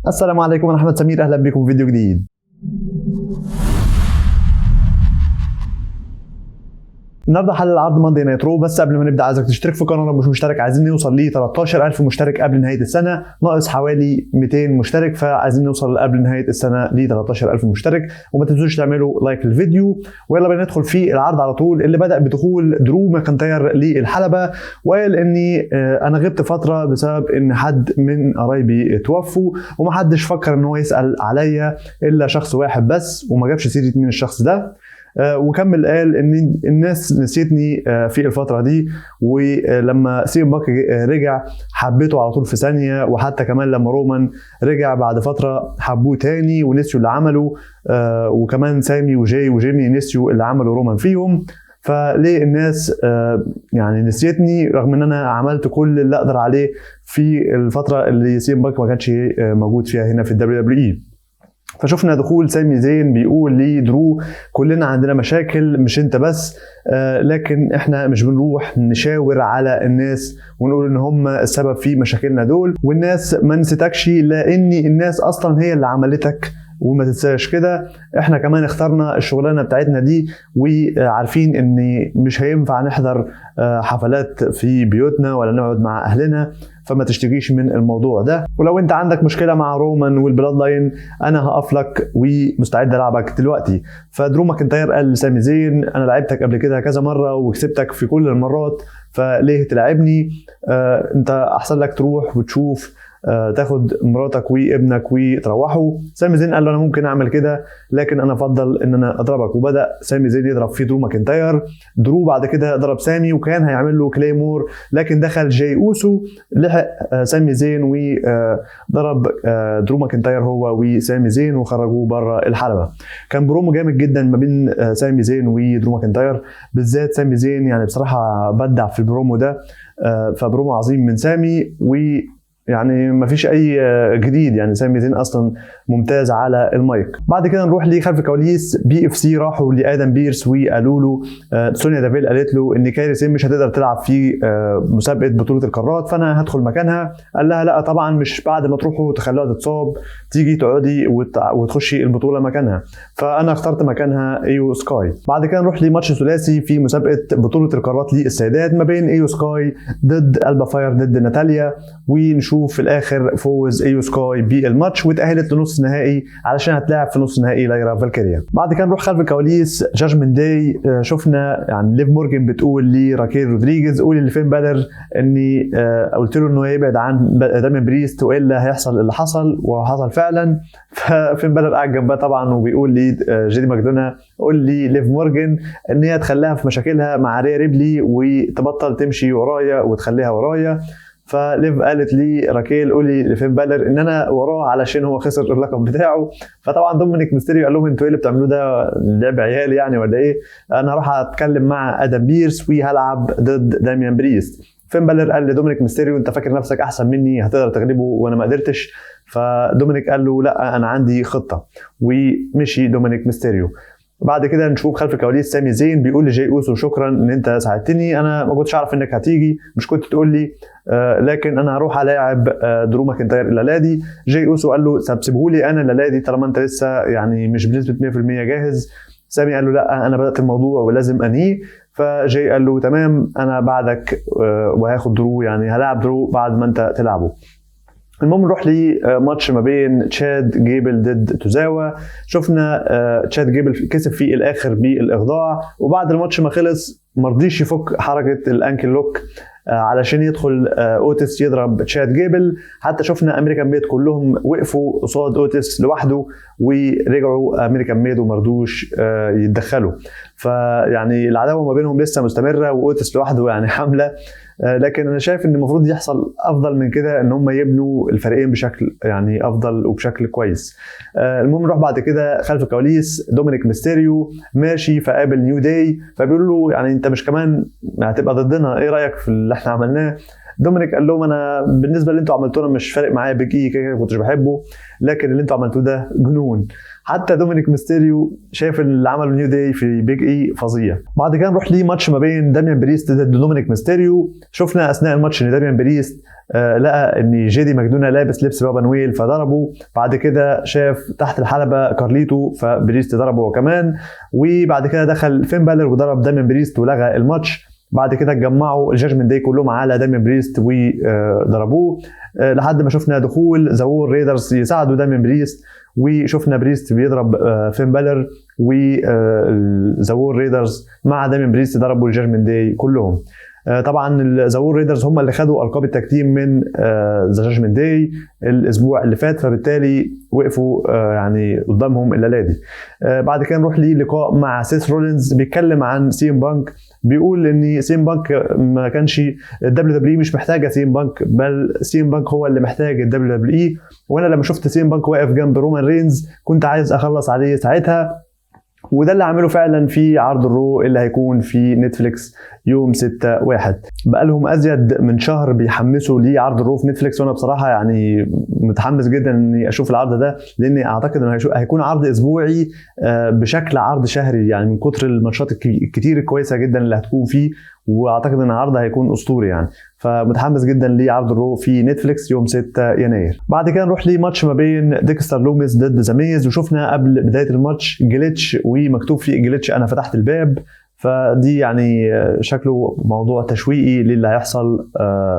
السلام عليكم، انا احمد سمير، اهلا بكم في فيديو جديد. النهارده حل العرض ماندي نايت رو. بس قبل ما نبدا عايزك تشترك في القناه لو مش مشترك. عايزين نوصل ل 13000 مشترك قبل نهايه السنه، ناقص حوالي 200 مشترك، فعايزين نوصل قبل نهايه السنه ل 13000 مشترك. وما تنسوش تعملوا لايك للفيديو، ويلا بينا ندخل في العرض على طول اللي بدا بدخول درو ماكنتاير للحلبه. وقال اني انا غبت فتره بسبب ان حد من قرايبي توفوا، ومحدش فكر ان هو يسال عليا الا شخص واحد بس، وما جابش سيره مين الشخص ده. وكمل قال ان الناس نسيتني في الفتره دي، ولما سي ام بانك رجع حبيته على طول في ثانيه، وحتى كمان لما رومان رجع بعد فتره حبوه تاني ونسيوا اللي عمله، وكمان سامي وجاي وجيمي نسيوا اللي عمله رومان فيهم. فليه الناس يعني نسيتني رغم ان انا عملت كل اللي اقدر عليه في الفتره اللي سي ام بانك ما كانش موجود فيها هنا في الدبليو دبليو اي. فشفنا دخول سامي زين بيقول لدرو كلنا عندنا مشاكل مش انت بس، لكن احنا مش بنروح نشاور على الناس ونقول ان هم السبب في مشاكلنا دول، والناس ما نسيتكش لان الناس اصلا هي اللي عملتك، وما تنساش كده. احنا كمان اخترنا الشغلانه بتاعتنا دي، وعارفين ان مش هينفع نحضر حفلات في بيوتنا ولا نقعد مع اهلنا، فما تشتكيش من الموضوع ده. ولو انت عندك مشكله مع رومان والبلاد لاين انا هقف لك ومستعد العبك دلوقتي. فدرو ماكنتاير قال لسامي زين انا لعبتك قبل كده كذا مره وكسبتك في كل المرات، فليه تلعبني؟ انت احسن لك تروح وتشوف تاخد مراتك وابنك وتروحوا. سامي زين قال له انا ممكن اعمل كده، لكن انا افضل ان انا اضربك. وبدا سامي زين يضرب في درو ماكنتاير. درو بعد كده ضرب سامي وكان هيعمل له كليمور، لكن دخل جاي اوسو لحق سامي زين وضرب درو ماكنتاير هو وسامي زين وخرجوه بره الحلبه. كان برومو جامد جدا ما بين سامي زين ودرو ماكنتاير، بالذات سامي زين يعني بصراحه بدع في البرومو ده. فبرومو عظيم من سامي، و يعني ما فيش اي جديد، يعني سامي زين اصلا ممتاز على المايك. بعد كده نروح لخلف الكواليس. بي اف سي راحوا لادم بيرس وقالوا له سونيا دافيل قالت له ان كايري سين مش هتقدر تلعب في مسابقه بطوله القارات، فانا هدخل مكانها. قال لها لا طبعا، مش بعد ما تروحوا تخلوها تتصاب تيجي تقعدي وتخشي البطوله مكانها، فانا اخترت مكانها ايو سكاي. بعد كده نروح لماتش ثلاثي في مسابقه بطوله القارات للسيدات ما بين ايو سكاي ضد البا فاير ضد ناتاليا، ونشوف في الاخر فوز ايو سكاي بالماتش وتاهلت لنص نهائي علشان هتلاعب في نص نهائي لايرا فالكيريا. بعد كده نروح خلف الكواليس جاجمنت داي. شفنا يعني ليف مورجان بتقول لراكيل رودريجيز قولي لفين بالر اني قلت له انه يبعد عن دامين بريست والا هيحصل اللي حصل، وحصل فعلا. ففين بالر قاعد جنبها طبعا وبيقول لي جيدي ماكدونا قول لي ليف مورجان ان هي تخليها في مشاكلها مع ريا ريبلي وتبطل تمشي ورايا وتخليها ورايا. فليف قالت لي راكيل قولي لفين بالر ان انا وراه علشان هو خسر اللقب بتاعه. فطبعا دومينيك ميستيريو قال لهم انتوا ايه اللي بتعملوه ده، لعب عيال يعني ولا ايه؟ انا هروح اتكلم مع ادم بيرس وهلعب ضد داميان بريست. فين بالر قال لدومينيك ميستيريو انت فاكر نفسك احسن مني هتقدر تغلبه وانا ما قدرتش؟ فدومينيك قال له لا انا عندي خطه، ومشي دومينيك ميستيريو. بعد كده نشوف خلف الكواليس سامي زين بيقول لجاي اوسو شكرا ان انت ساعدتني، انا ما كنتش اعرف انك هتيجي، مش كنت تقول لي لكن انا هروح الاعب درو ماكنتاير الليله دي. جاي اوسو قال له سيبهولي انا الليله دي طالما انت لسه يعني مش بنسبه 100% جاهز. سامي قال له لا انا بدات الموضوع ولازم انهيه. فجاي قال له تمام انا بعدك وهاخد درو، يعني هلاعب درو بعد ما انت تلعبه. المهم نروح لماتش ما بين تشاد جيبل ضد توزاوا. شفنا تشاد جيبل كسب في الاخر بالاخضاع، وبعد الماتش ما خلص مرضيش يفك حركه الانكل لوك علشان يدخل اوتس يضرب تشاد جيبل. حتى شفنا امريكان ميد كلهم وقفوا قصاد اوتس لوحده ورجعوا امريكان ميد ومرضوش يتدخلوا. فيعني العداوه ما بينهم لسه مستمره واوتس لوحده يعني حمله. لكن انا شايف ان المفروض يحصل افضل من كده، ان هم يبنوا الفريقين بشكل يعني افضل وبشكل كويس. المهم نروح بعد كده خلف الكواليس. دومينيك ميستيريو ماشي فقابل نيو داي، فبيقول له يعني انت مش كمان هتبقى ضدنا، ايه رايك في اللي احنا عملناه؟ دومينيك قال لهم انا بالنسبه اللي انتوا عملتوه مش فارق معايا بيج اي، كده كنتش بحبه، لكن اللي انتوا عملتوه ده جنون. حتى دومينيك ميستيريو شايف ان اللي عمله نيو داي في بيج اي فظيع. بعد كده نروح ليه ماتش ما بين داميان بريست ضد دومينيك ميستيريو. شفنا اثناء الماتش ان داميان بريست لقى ان جيدي ماجدونا لابس لبس بابا نويل فضربه، بعد كده شاف تحت الحلبة كارليتو فبريست ضربه هو كمان، وبعد كده دخل فين بالر وضرب داميان بريست ولغى الماتش. بعد كده اتجمعوا الجاجمنت داي كلهم على داميان بريست وضربوه لحد ما شفنا دخول زوور ريدرز يساعدوا داميان بريست، وشفنا بريست بيضرب فين بالر وزوور ريدرز مع داميان بريست ضربوا الجاجمنت داي كلهم. طبعا الزوور ريدرز هم اللي خدوا القاب التكتيم من ذا جاجمنت داي الاسبوع اللي فات، فبالتالي وقفوا يعني قدامهم الليله دي. بعد كده نروح للقاء مع سيث رولينز بيتكلم عن سيم بانك، بيقول ان سيم بانك ما كانش الدبليو دبليو مش محتاجه سيم بانك، بل سيم بانك هو اللي محتاج الدبليو دبليو اي، وانا لما شفت سيم بانك واقف جنب رومان رينز كنت عايز اخلص عليه ساعتها، وده اللي عمله فعلا في عرض الرو اللي هيكون في نتفليكس يوم 6/1. بقالهم ازيد من شهر بيحمسوا ليه عرض الرو في نتفليكس، وانا بصراحه يعني متحمس جدا اني اشوف العرض ده، لاني اعتقد انه هيكون عرض اسبوعي بشكل عرض شهري، يعني من كتر الماتشات الكتير الكويسه جدا اللي هتكون فيه، واعتقد ان العرض هيكون اسطوري يعني. فمتحمس جدا لعرض الرو في نتفليكس يوم 6 يناير. بعد كده نروح لماتش ما بين ديكستر لوميس ضد ذا ميز، وشفنا قبل بدايه الماتش جليتش ومكتوب فيه جليتش انا فتحت الباب، فدي يعني شكله موضوع تشويقي للي هيحصل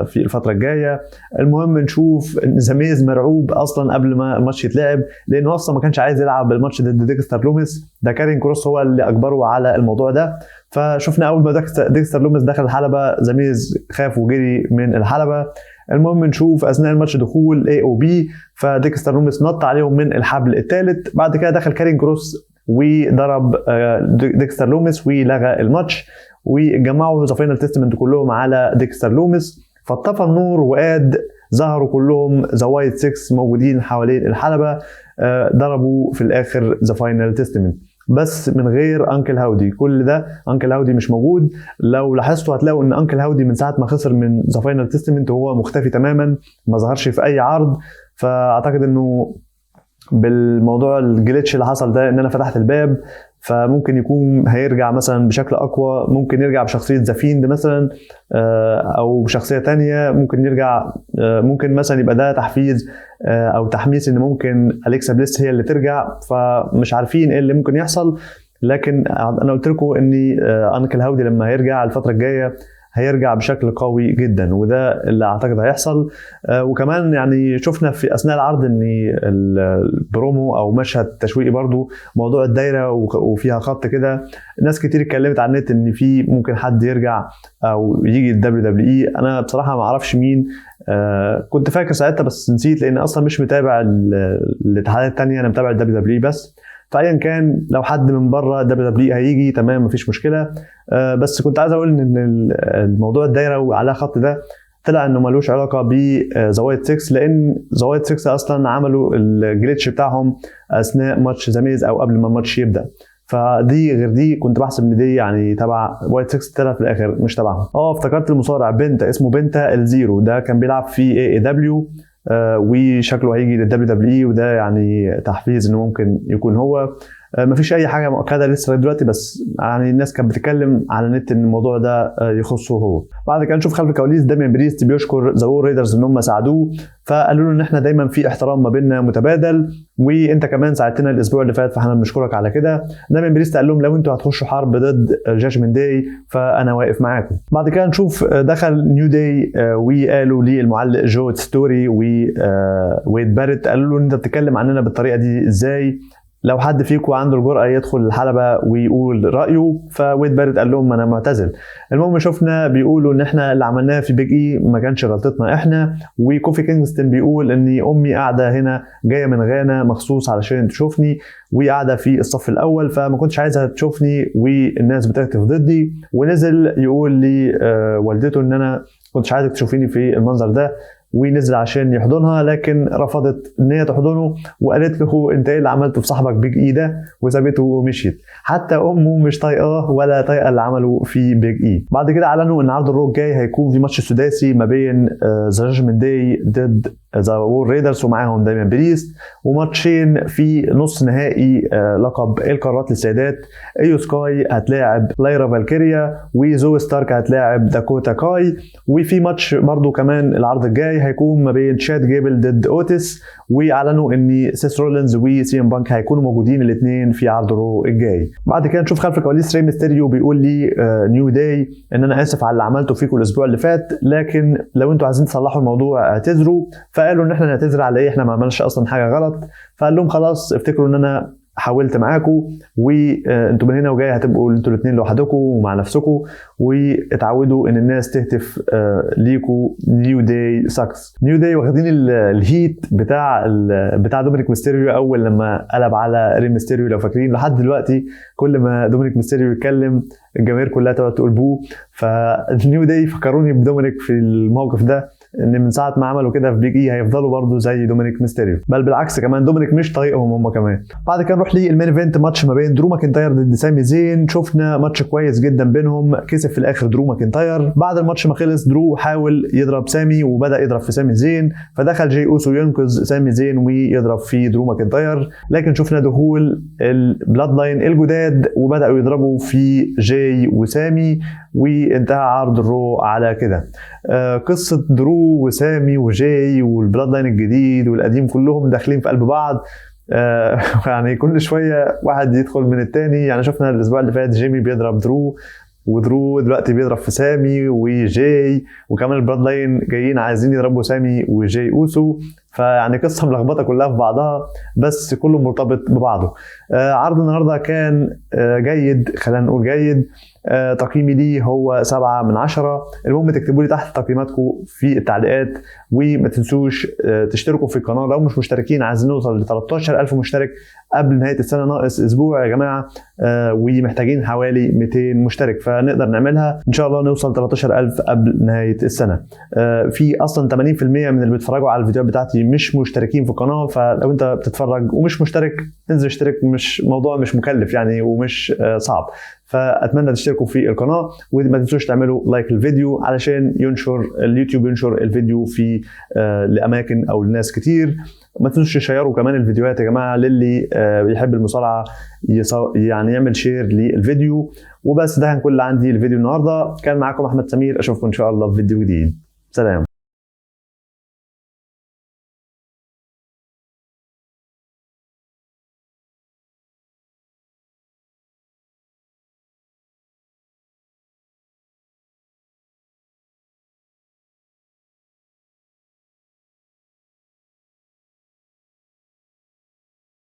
في الفتره الجايه. المهم نشوف ان ذا ميز مرعوب اصلا قبل ما الماتش يتلعب، لانه اصلا ما كانش عايز يلعب الماتش ضد ديكستر لوميس، ده كارين كروس هو اللي اجبره على الموضوع ده. فشفنا اول ما ديكستر لوميس دخل الحلبه ذا ميز خاف وجري من الحلبه. المهم نشوف اثناء الماتش دخول اي او بي، فديكستر لوميس نط عليهم من الحبل الثالث، بعد كده دخل كارين كروس وضرب ديكستر لوميس ولغى الماتش، وجمعوا ذا فاينل تيستمنت كلهم على ديكستر لوميس، فطفى النور وقاد ظهروا كلهم ذا وايت 6 موجودين حوالين الحلبة، ضربوا في الاخر ذا فاينل تيستمنت بس من غير انكل هاودي. كل ده انكل هاودي مش موجود. لو لاحظتوا هتلاقوا ان انكل هاودي من ساعه ما خسر من ذا فاينل تيستمنت وهو مختفي تماما، ما ظهرش في اي عرض. فاعتقد انه بالموضوع الجليتش اللي حصل ده ان انا فتحت الباب، فممكن يكون هيرجع مثلا بشكل اقوى، ممكن يرجع بشخصيه ذا فيند مثلا او بشخصيه تانية، ممكن يرجع ممكن مثلا يبقى ده تحفيز او تحميس ان ممكن اليكسا بليس هي اللي ترجع، فمش عارفين ايه اللي ممكن يحصل. لكن انا قلت لكم ان انكل هاودي لما هيرجع الفتره الجايه هيرجع بشكل قوي جدا، وده اللي اعتقد هيحصل. وكمان يعني شفنا في اثناء العرض ان البرومو او مشهد تشويقي برضو موضوع الدايره وفيها خط كده، ناس كتير اتكلمت عن النت ان في ممكن حد يرجع او يجي الدبليو دبليو اي. انا بصراحه ما اعرفش مين، كنت فاكر ساعتها بس نسيت لان اصلا مش متابع الاتحادات الثانيه، انا متابع الدبليو دبليو اي بس. فايا كان لو حد من بره دبليو دبليو هيجي تمام مفيش مشكله. بس كنت عايز اقول ان الموضوع الدايره وعلى خط ده طلع انه ملوش علاقه بذا وايت 6، لان ذا وايت 6 اصلا عملوا الجليتش بتاعهم اثناء ماتش ذا ميز او قبل ما الماتش يبدا، فدي غير دي كنت بحسب ان دي يعني تبع وايت 6، طلع في الاخر مش تبعهم. افتكرت المصارع بنتا اسمه بنتا الزيرو، ده كان بيلعب في اي دبليو وشكله هيجي للدبليو دبليو اي، وده يعني تحفيز انه ممكن يكون هو. مفيش اي حاجه مؤكده لسه دلوقتي، بس يعني الناس كانت بتتكلم على النت ان الموضوع ده يخصه هو. بعد كده نشوف خلف الكواليس داميان بريست بيشكر ذا وور ريدرز ان هم ساعدوه، فقالوا له ان احنا دايما في احترام ما بيننا متبادل، وانت كمان ساعدتنا الاسبوع اللي فات فاحنا بنشكرك على كده. داميان بريست قال لهم لو انتوا هتخشوا حرب ضد جاجمنت داي فانا واقف معاكم. بعد كده نشوف دخل نيو داي وقالوا للمعلق جو ستوري وويد بارت، قالوا له انت بتتكلم عننا بالطريقه دي ازاي؟ لو حد فيكم عنده الجرأة يدخل الحلبة ويقول رأيه. فويد بارد قال لهم انا معتزل. المهم شفنا بيقولوا ان احنا اللي عملناه في بيج اي ما كانش غلطتنا احنا، وكوفي كينغستون بيقول ان امي قاعده هنا جايه من غانا مخصوص علشان تشوفني، وقاعده في الصف الاول فما كنتش عايزها تشوفني والناس بتهتف ضدي، ونزل يقول لي والدته ان انا كنتش عايزك تشوفيني في المنظر ده. ونزل عشان يحضنها، لكن رفضت ان هي تحضنه وقالت له انت ايه اللي عملته في صاحبك بيج اي ده، وسابته ومشيت. حتى امه مش طايقاه ولا طايقه اللي عمله في بيج اي. بعد كده اعلنوا ان عرض الرو الجاي هيكون في ماتش سداسي ما بين ذا جاجمنت داي ضد ذا وور ريدرز ومعاهم دايما بريست، وماتشين في نص نهائي لقب القارات للسيدات. ايو سكاي هتلاعب لايرا فالكيريا، وزو ستارك هتلاعب داكوتا كاي. وفي ماتش برضو كمان العرض الجاي هيكون ما بين تشاد جيبل ضد اوتس، واعلنوا ان سيس رولينز وسي ام بانك هيكونوا موجودين الاثنين في عرض الرو الجاي. بعد كده نشوف خلف الكواليس ري ميستيريو بيقول لي نيو داي ان انا اسف على اللي عملته فيكم الاسبوع اللي فات، لكن لو انتوا عايزين تصلحوا الموضوع اعتذروا. فقالوا ان احنا نعتذر على ايه، احنا ما عملناش اصلا حاجه غلط. فقال لهم خلاص افتكروا ان انا حاولت معاكم، وانتوا من هنا وجاي هتبقوا انتوا الاثنين لوحدكم ومع نفسكم، واتعودوا ان الناس تهتف ليكوا نيو داي ساكس. نيو داي واخدين الهيت بتاع دومينيك ميستيريو اول لما قلب على ري ميستيريو، لو فاكرين لحد دلوقتي كل ما دومينيك ميستيريو يتكلم الجماهير كلها تقعد تقول بو. فنيو داي فكروني بدومينيك في الموقف ده، ان من ساعه ما عملوا كده في بيج اي هيفضلوا برضو زي دومينيك ميستيريو، بل بالعكس كمان دومينيك مش طايقهم هم كمان. بعد كده نروح للمين ايفنت، ماتش ما بين درو ماكنتاير ضد سامي زين. شفنا ماتش كويس جدا بينهم، كسب في الاخر درو ماكنتاير. بعد الماتش ما خلص درو حاول يضرب سامي وبدا يضرب في سامي زين، فدخل جاي اوسو ينقذ سامي زين ويضرب في درو ماكنتاير، لكن شفنا دخول البلاد لاين الجداد وبداوا يضربوا في جاي وسامي، وانتهى عرض الرو على كده. قصه درو وسامي وجاي والبلاد لاين الجديد والقديم كلهم داخلين في قلب بعض. يعني كل شويه واحد يدخل من التاني. يعني شفنا الاسبوع اللي فات جيمي بيضرب درو، ودرو دلوقتي بيضرب في سامي وجاي، وكمان البلاد لاين جايين عايزين يضربوا سامي وجاي اوسو. فيعني قصه ملخبطه كلها في بعضها، بس كله مرتبط ببعضه. عرض النهارده كان جيد، خلينا نقول جيد. تقييمي ليه هو 7/10. المهم تكتبوا لي تحت تقييماتكم في التعليقات، وما تنسوش تشتركوا في القناه لو مش مشتركين. عايزين نوصل ل 13,000 مشترك قبل نهايه السنه، ناقص اسبوع يا جماعه، ومحتاجين حوالي 200 مشترك فنقدر نعملها ان شاء الله، نوصل 13,000 قبل نهايه السنه. في اصلا 80% من اللي بيتفرجوا على الفيديوهات بتاعتي مش مشتركين في القناه، فلو انت بتتفرج ومش مشترك انزل اشترك، مش موضوع مش مكلف يعني ومش صعب. فاتمنى تشتركوا في القناه، وما تنسوش تعملوا لايك للفيديو علشان ينشر اليوتيوب، ينشر الفيديو في لاماكن او لناس كتير. ما تنسوش تشيروا كمان الفيديوهات يا جماعه للي بيحب المصارعه، يعني يعمل شير للفيديو. وبس ده كان كل اللي عندي الفيديو النهارده. كان معاكم احمد سمير، اشوفكم ان شاء الله في فيديو جديد. سلام.